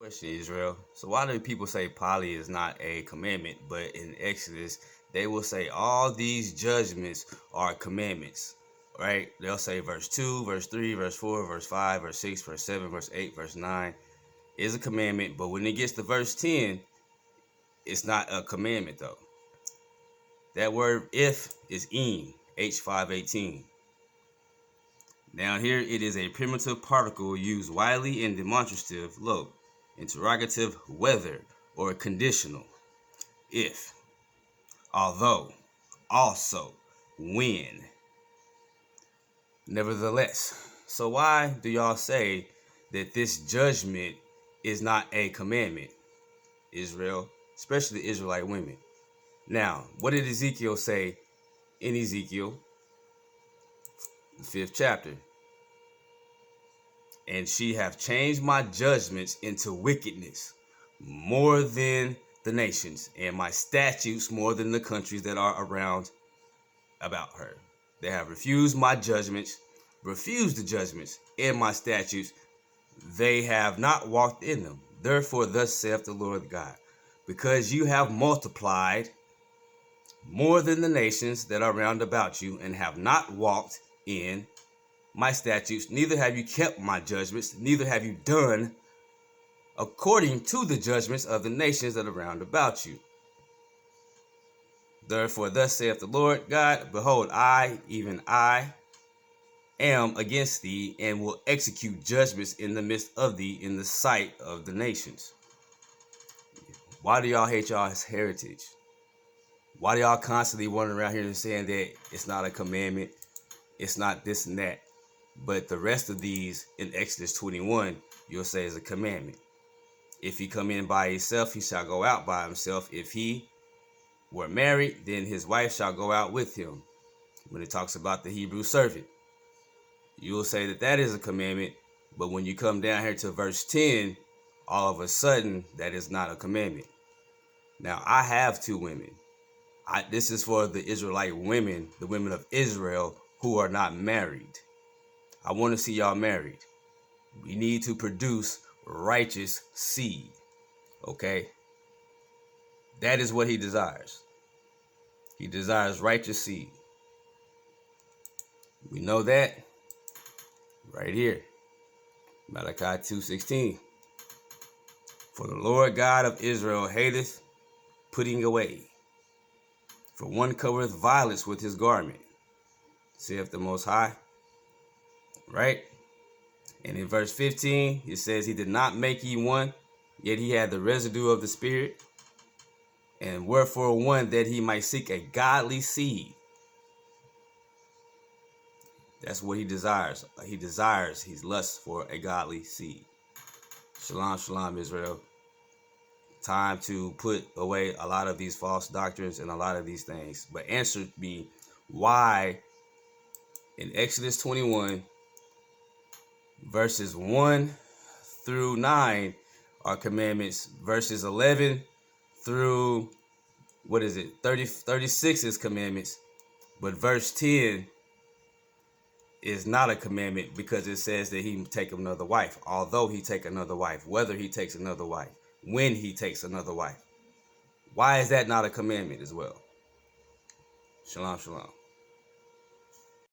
Question, Israel. So why do people say poly is not a commandment, but in Exodus they will say all these judgments are commandments, right? They'll say verse 2, verse 3, verse 4, verse 5, verse 6, verse 7, verse 8, verse 9 is a commandment, but when it gets to verse 10, it's not a commandment though. That word if is im, H518. Down here, it is a primitive particle used widely in demonstrative, look, interrogative, whether, or conditional, if, although, also, when, nevertheless. So why do y'all say that this judgment is not a commandment, Israel, especially the Israelite women? Now, what did Ezekiel say in Ezekiel, the 5th chapter? And she hath changed my judgments into wickedness more than the nations, and my statutes more than the countries that are around about her. They have refused my judgments, refused the judgments and my statutes. They have not walked in them. Therefore, thus saith the Lord God, because you have multiplied more than the nations that are round about you, and have not walked in my statutes, neither have you kept my judgments, neither have you done according to the judgments of the nations that are round about you. Therefore, thus saith the Lord God, behold, I, even I, am against thee, and will execute judgments in the midst of thee in the sight of the nations. Why do y'all hate y'all's heritage? Why do y'all constantly wandering around here and saying that it's not a commandment, it's not this and that? But the rest of these in Exodus 21, you'll say is a commandment. If he come in by himself, he shall go out by himself. If he were married, then his wife shall go out with him. When it talks about the Hebrew servant, you'll say that that is a commandment. But when you come down here to verse 10, all of a sudden, that is not a commandment. Now, I have 2 women. This is for the Israelite women, the women of Israel who are not married. I want to see y'all married. We need to produce righteous seed. Okay? That is what he desires. He desires righteous seed. We know that right here. Malachi 2:16. For the Lord God of Israel hateth putting away. For one covereth violence with his garment, saith the Most High. Right? And in verse 15, it says, he did not make ye one, yet he had the residue of the Spirit. And wherefore one, that he might seek a godly seed. That's what he desires. He lusts for a godly seed. Shalom, shalom, Israel. Time to put away a lot of these false doctrines and a lot of these things. But answer me why in Exodus 21, verses 1 through 9 are commandments. Verses 11 through, 36 is commandments. But verse 10 is not a commandment because it says that he take another wife. Although he take another wife, whether he takes another wife, when he takes another wife. Why is that not a commandment as well? Shalom, shalom.